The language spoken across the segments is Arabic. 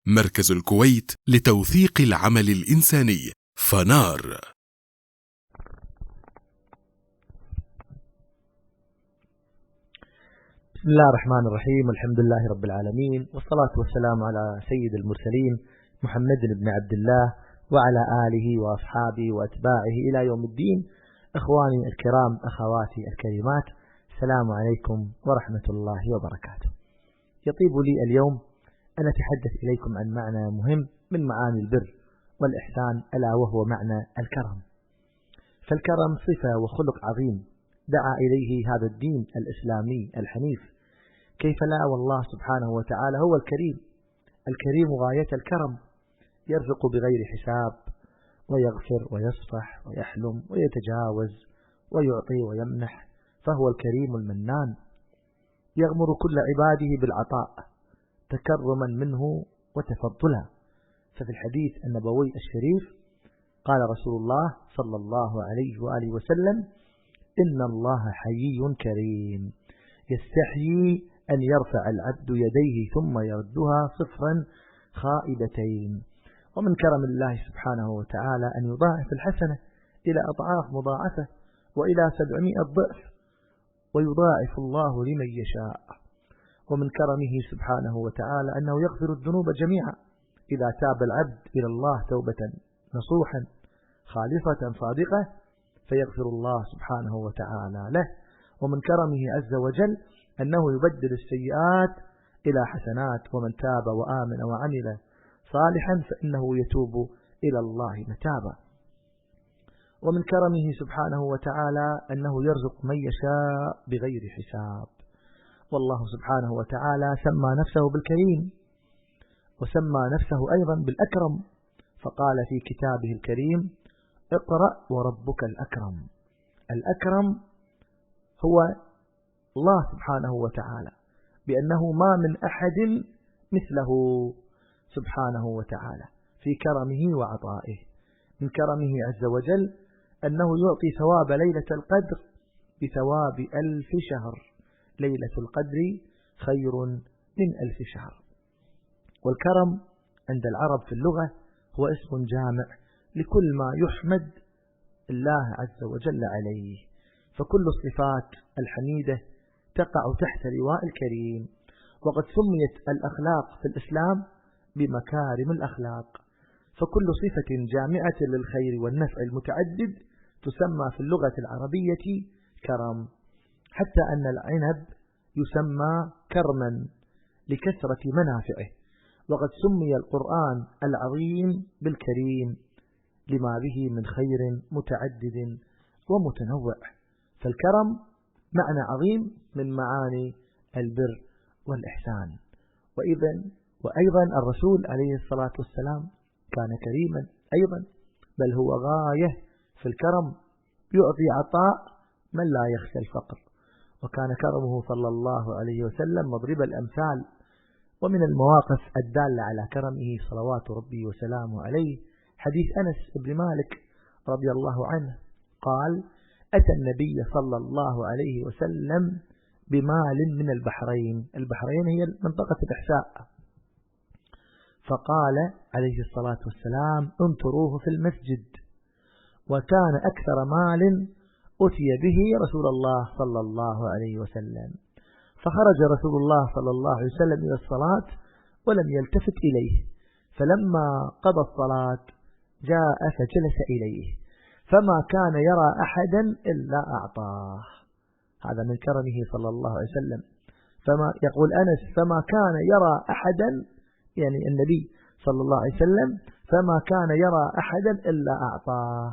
مركز الكويت لتوثيق العمل الإنساني فنار. بسم الله الرحمن الرحيم، الحمد لله رب العالمين، والصلاة والسلام على سيد المرسلين محمد بن عبد الله وعلى آله وأصحابه وأتباعه إلى يوم الدين. إخواني الكرام، أخواتي الكريمات، السلام عليكم ورحمة الله وبركاته. يطيب لي اليوم أن أتحدث إليكم عن معنى مهم من معاني البر والإحسان، ألا وهو معنى الكرم. فالكرم صفة وخلق عظيم دعا إليه هذا الدين الإسلامي الحنيف. كيف لا، والله سبحانه وتعالى هو الكريم. الكريم غاية الكرم، يرزق بغير حساب، ويغفر ويصفح ويحلم ويتجاوز ويعطي ويمنح، فهو الكريم المنان، يغمر كل عباده بالعطاء تكرما منه وتفضلا. ففي الحديث النبوي الشريف قال رسول الله صلى الله عليه وآله وسلم: إن الله حيي كريم يستحيي أن يرفع العبد يديه ثم يردها صفرا خائبتين. ومن كرم الله سبحانه وتعالى أن يضاعف الحسنة إلى أضعاف مضاعفة وإلى 700 ضعف، ويضاعف الله لمن يشاء. ومن كرمه سبحانه وتعالى أنه يغفر الذنوب جميعا إذا تاب العبد إلى الله توبة نصوحا خالصة صادقة، فيغفر الله سبحانه وتعالى له. ومن كرمه عز وجل أنه يبدل السيئات إلى حسنات، ومن تاب وآمن وعمل صالحا فإنه يتوب إلى الله متابا. ومن كرمه سبحانه وتعالى أنه يرزق من يشاء بغير حساب. والله سبحانه وتعالى سمى نفسه بالكريم، وسمى نفسه أيضا بالأكرم، فقال في كتابه الكريم: اقرأ وربك الأكرم. الأكرم هو الله سبحانه وتعالى، بأنه ما من أحد مثله سبحانه وتعالى في كرمه وعطائه. من كرمه عز وجل أنه يعطي ثواب ليلة القدر بثواب 1000 شهر. ليلة القدر خير من 1000 شهر. والكرم عند العرب في اللغة هو اسم جامع لكل ما يحمد الله عز وجل عليه، فكل الصفات الحميدة تقع تحت لواء الكريم. وقد سميت الأخلاق في الإسلام بمكارم الأخلاق، فكل صفة جامعة للخير والنفع المتعدد تسمى في اللغة العربية كرم، حتى أن العنب يسمى كرما لكثرة منافعه. وقد سمي القرآن العظيم بالكريم لما به من خير متعدد ومتنوع. فالكرم معنى عظيم من معاني البر والإحسان. وأيضا الرسول عليه الصلاة والسلام كان كريما أيضا، بل هو غاية في الكرم، يعطي عطاء من لا يخشى الفقر. وكان كرمه صلى الله عليه وسلم مضرب الأمثال. ومن المواقف الدالة على كرمه صلوات ربي وسلامه عليه حديث أنس بن مالك رضي الله عنه قال: أتى النبي صلى الله عليه وسلم بمال من البحرين. البحرين هي منطقة الإحساء. فقال عليه الصلاة والسلام: انطروه في المسجد. وكان أكثر مال أتي به رسول الله صلى الله عليه وسلم. فخرج رسول الله صلى الله عليه وسلم إلى الصلاة ولم يلتفت إليه، فلما قضى الصلاة جاء فجلس إليه، فما كان يرى أحدا إلا أعطاه. هذا من كرمه صلى الله عليه وسلم. فما يقول أنس: فما كان يرى أحدا، يعني النبي صلى الله عليه وسلم، فما كان يرى أحدا إلا أعطاه.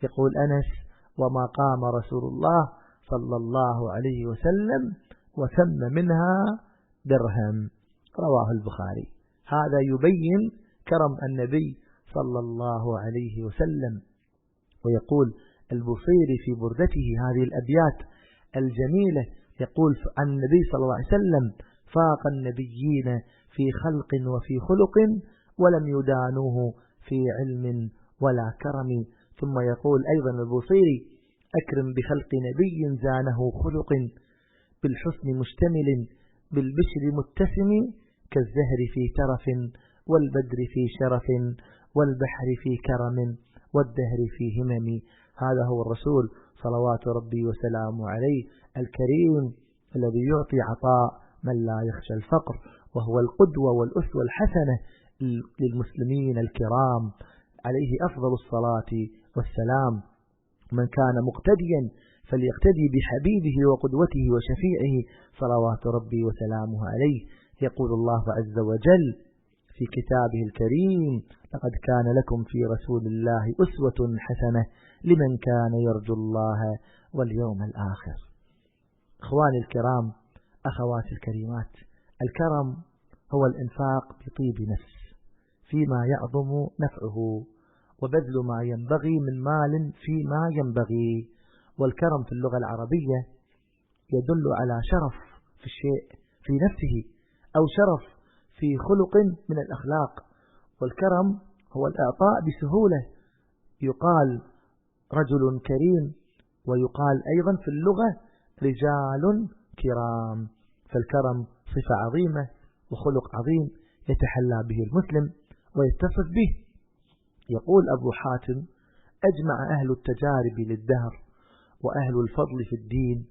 يقول أنس: وما قام رسول الله صلى الله عليه وسلم وثم منها درهم. رواه البخاري. هذا يبين كرم النبي صلى الله عليه وسلم. ويقول البصيري في بردته هذه الأبيات الجميلة، يقول عن النبي صلى الله عليه وسلم: فاق النبيين في خلق وفي خلق ولم يدانوه في علم ولا كرم. ثم يقول أيضا البصيري: أكرم بخلق نبي زانه خلق، بالحسن مشتمل بالبشر متسم، كالزهر في ترف والبدر في شرف والبحر في كرم والدهر في همم. هذا هو الرسول صلوات ربي وسلامه عليه الكريم الذي يعطي عطاء من لا يخشى الفقر، وهو القدوة والأسوة الحسنة للمسلمين الكرام، عليه أفضل الصلاة والسلام. من كان مقتديا فليقتدي بحبيبه وقدوته وشفيعه صلوات ربي وسلامه عليه. يقول الله عز وجل في كتابه الكريم: لقد كان لكم في رسول الله أسوة حسنة لمن كان يرجو الله واليوم الآخر. إخواني الكرام، أخواتي الكريمات، الكرم هو الإنفاق بطيب نفس فيما يعظم نفعه، وبذل ما ينبغي من مال فيما ينبغي. والكرم في اللغة العربية يدل على شرف في الشيء في نفسه أو شرف في خلق من الأخلاق. والكرم هو الإعطاء بسهولة، يقال رجل كريم، ويقال أيضا في اللغة رجال كرام. فالكرم صفة عظيمة وخلق عظيم يتحلى به المسلم ويتصف به. يقول أبو حاتم: أجمع أهل التجارب للدهر وأهل الفضل في الدين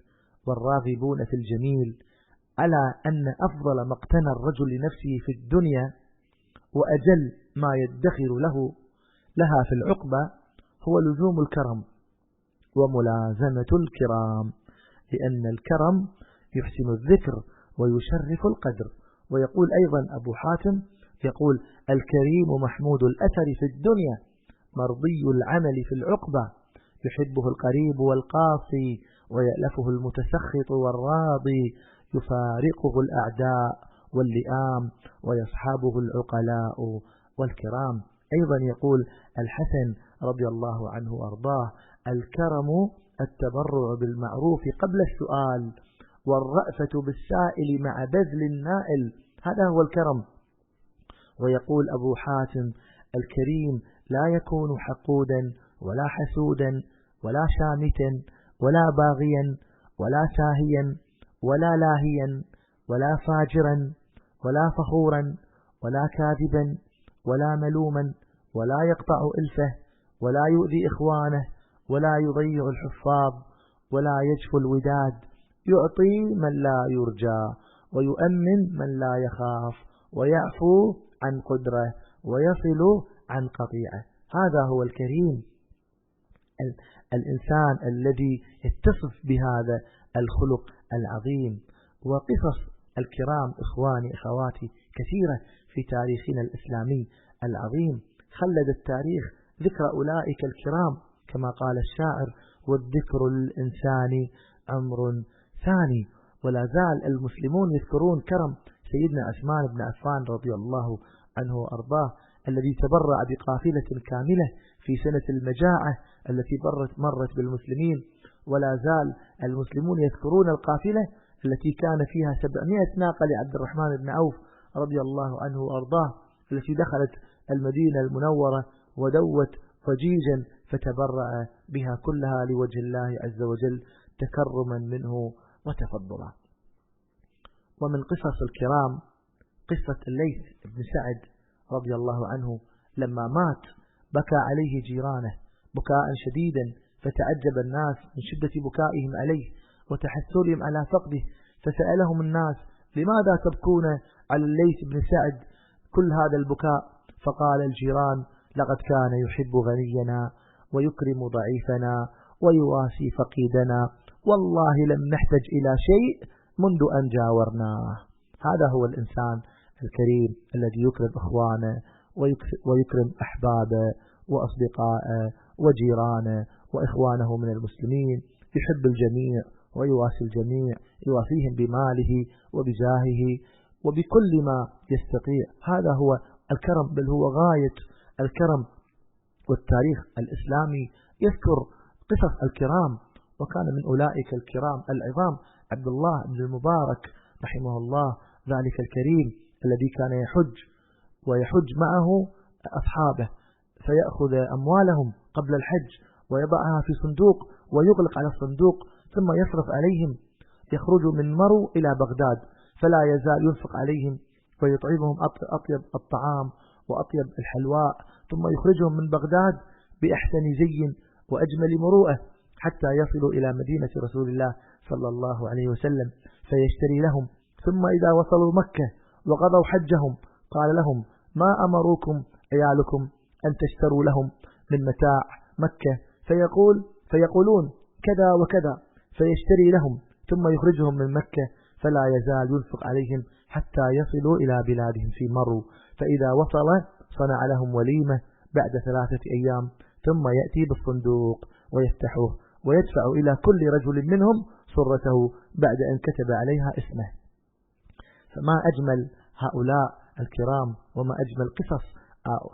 والراغبون في الجميل على أن أفضل ما اقتنى الرجل لنفسه في الدنيا وأجل ما يدخر لها في العقبة هو لزوم الكرم وملازمة الكرام، لأن الكرم يحسن الذكر ويشرف القدر. ويقول أيضا أبو حاتم يقول: الكريم محمود الأثر في الدنيا مرضي العمل في العقبة، يحبه القريب والقاصي ويألفه المتسخط والراضي، يفارقه الأعداء واللئام ويصحبه العقلاء والكرام. أيضا يقول الحسن رضي الله عنه وأرضاه: الكرم التبرع بالمعروف قبل السؤال والرأفة بالسائل مع بذل النائل، هذا هو الكرم. ويقول أبو حاتم: الكريم لا يكون حقودا ولا حسودا ولا شامتا ولا باغيا ولا ساهيا ولا لاهيا ولا فاجرا ولا فخورا ولا كاذبا ولا ملوما ولا يقطع إلفه ولا يؤذي إخوانه ولا يضيع الحفاظ ولا يجفو الوداد، يعطي من لا يرجى ويؤمن من لا يخاف ويعفو عن قدره ويصل عن قطيعه. هذا هو الكريم، الإنسان الذي يتصف بهذا الخلق العظيم. وقصص الكرام إخواني أخواتي كثيرة في تاريخنا الإسلامي العظيم. خلد التاريخ ذكر أولئك الكرام كما قال الشاعر: والذكر للإنسان عمر ثاني. ولا زال المسلمون يذكرون كرم سيدنا عثمان بن عفان رضي الله عنه وأرضاه، الذي تبرع بقافلة كاملة في سنة المجاعة التي مرت بالمسلمين. ولا زال المسلمون يذكرون القافلة التي كان فيها 700 ناقة لعبد الرحمن بن عوف رضي الله عنه وأرضاه، التي دخلت المدينة المنورة ودوت ضجيجا فتبرع بها كلها لوجه الله عز وجل تكرما منه وتفضلا. ومن قصص الكرام قصة الليث بن سعد رضي الله عنه، لما مات بكى عليه جيرانه بكاء شديدا، فتعجب الناس من شدة بكائهم عليه وتحسرهم على فقده، فسألهم الناس: لماذا تبكون على الليث بن سعد كل هذا البكاء؟ فقال الجيران: لقد كان يحب غنينا ويكرم ضعيفنا ويواسي فقيدنا، والله لم نحتج إلى شيء منذ أن جاورناه. هذا هو الإنسان الكريم الذي يكرم إخوانه ويكرم أحبابه وأصدقائه وجيرانه وإخوانه من المسلمين، يحب الجميع ويواسي الجميع، يواسيهم بماله وبجاهه وبكل ما يستطيع. هذا هو الكرم، بل هو غاية الكرم. والتاريخ الإسلامي يذكر قصص الكرام، وكان من أولئك الكرام العظام عبد الله بن المبارك رحمه الله، ذلك الكريم الذي كان يحج معه أصحابه، فيأخذ أموالهم قبل الحج ويضعها في صندوق ويغلق على الصندوق، ثم يصرف عليهم، يخرج من مرو إلى بغداد فلا يزال ينفق عليهم ويطعمهم أطيب الطعام وأطيب الحلواء، ثم يخرجهم من بغداد بأحسن زي وأجمل مروءة حتى يصلوا إلى مدينة رسول الله صلى الله عليه وسلم فيشتري لهم. ثم إذا وصلوا مكة وقضوا حجهم قال لهم: ما أمروكم عيالكم أن تشتروا لهم من متاع مكة؟ فيقولون كذا وكذا، فيشتري لهم ثم يخرجهم من مكة، فلا يزال ينفق عليهم حتى يصلوا إلى بلادهم في مرو، فإذا وصل صنع لهم وليمة بعد 3 أيام، ثم يأتي بالصندوق ويفتحه ويدفع إلى كل رجل منهم صرته بعد أن كتب عليها اسمه. فما أجمل هؤلاء الكرام وما أجمل قصص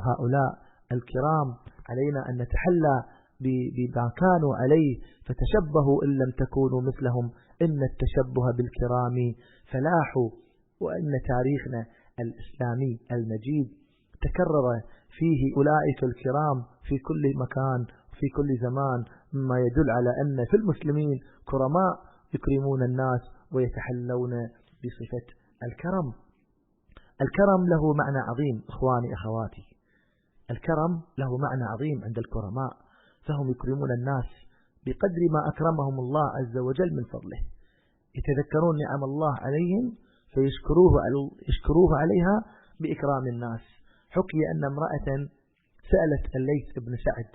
هؤلاء الكرام. علينا أن نتحلى بما كانوا عليه، فتشبهوا إن لم تكونوا مثلهم، إن التشبه بالكرام فلاح. وإن تاريخنا الإسلامي المجيد تكرر فيه أولئك الكرام في كل مكان في كل زمان، مما يدل على أن في المسلمين كرماء يكرمون الناس ويتحلون بصفة الكرم. الكرم له معنى عظيم إخواني أخواتي، الكرم له معنى عظيم عند الكرماء، فهم يكرمون الناس بقدر ما أكرمهم الله عز وجل من فضله، يتذكرون نعم الله عليهم فيشكروه عليها بإكرام الناس. حكي أن امرأة سألت الليث بن سعد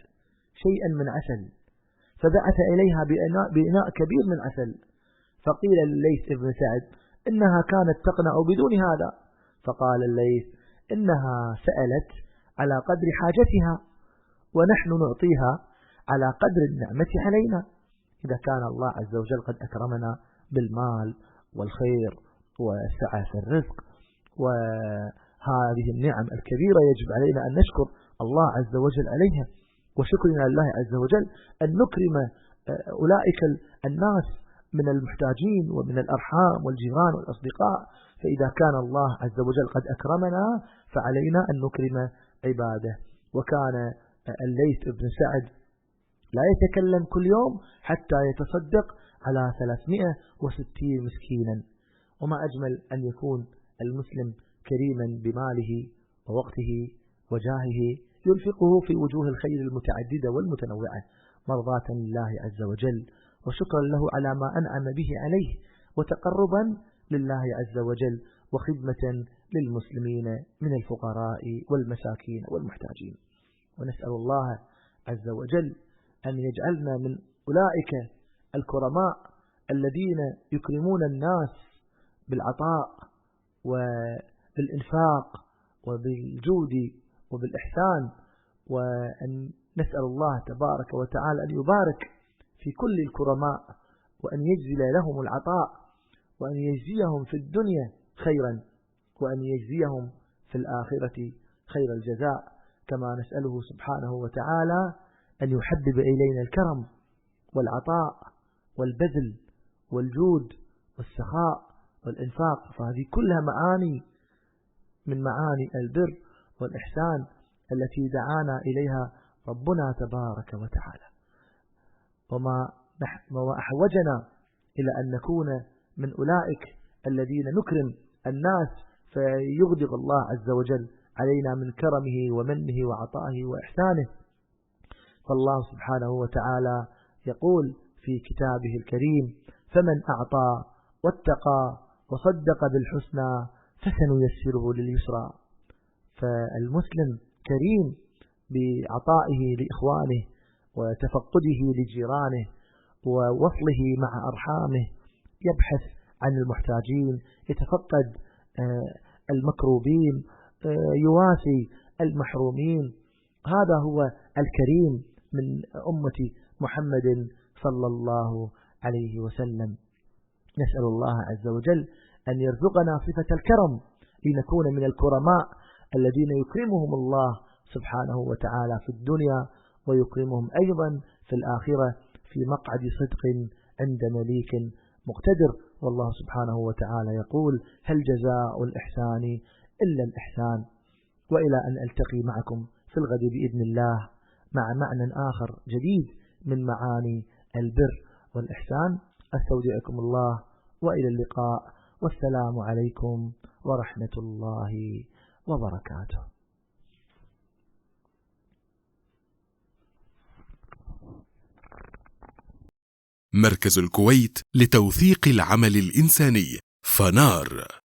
شيئا من عسل، فبعث إليها بإناء كبير من عسل، فقيل لليث بن سعد إنها كانت تقنع بدون هذا، فقال الليث: إنها سألت على قدر حاجتها، ونحن نعطيها على قدر النعمة علينا. إذا كان الله عز وجل قد أكرمنا بالمال والخير والسعة في الرزق وهذه النعم الكبيرة، يجب علينا أن نشكر الله عز وجل عليها، وشكرنا لله عز وجل أن نكرم أولئك الناس من المحتاجين ومن الأرحام والجيران والأصدقاء. فإذا كان الله عز وجل قد أكرمنا فعلينا أن نكرم عباده. وكان الليث بن سعد لا يتكلم كل يوم حتى يتصدق على 360 مسكينا. وما أجمل أن يكون المسلم كريما بماله ووقته وجاهه، ينفقه في وجوه الخير المتعددة والمتنوعة مرضاة لله عز وجل، وشكرا له على ما أنعم به عليه، وتقربا لله عز وجل، وخدمة للمسلمين من الفقراء والمساكين والمحتاجين. ونسأل الله عز وجل أن يجعلنا من أولئك الكرماء الذين يكرمون الناس بالعطاء وبالإنفاق وبالجود وبالإحسان، وأن نسأل الله تبارك وتعالى أن يبارك في كل الكرماء، وأن يجزل لهم العطاء، وأن يجزيهم في الدنيا خيرا، وأن يجزيهم في الآخرة خير الجزاء، كما نسأله سبحانه وتعالى أن يحبب إلينا الكرم والعطاء والبذل والجود والسخاء والإنفاق، فهذه كلها معاني من معاني البر والإحسان التي دعانا إليها ربنا تبارك وتعالى. وما أحوجنا إلى أن نكون من أولئك الذين نكرم الناس فيغدق الله عز وجل علينا من كرمه ومنه وعطائه وإحسانه. فالله سبحانه وتعالى يقول في كتابه الكريم: فمن أعطى واتقى وصدق بالحسنى فسنيسره لليسرى. فالمسلم كريم بعطائه لإخوانه وتفقده لجيرانه ووصله مع أرحامه، يبحث عن المحتاجين، يتفقد المكروبين، يواسي المحرومين. هذا هو الكريم من أمة محمد صلى الله عليه وسلم. نسأل الله عز وجل أن يرزقنا صفة الكرم لنكون من الكرماء الذين يكرمهم الله سبحانه وتعالى في الدنيا، ويكرمهم أيضا في الآخرة في مقعد صدق عند مليك مقتدر. والله سبحانه وتعالى يقول: هل جزاء الإحسان إلا الإحسان. وإلى أن ألتقي معكم في الغد بإذن الله مع معنى آخر جديد من معاني البر والإحسان، أستودعكم الله وإلى اللقاء، والسلام عليكم ورحمة الله وبركاته. مركز الكويت لتوثيق العمل الإنساني، فنار.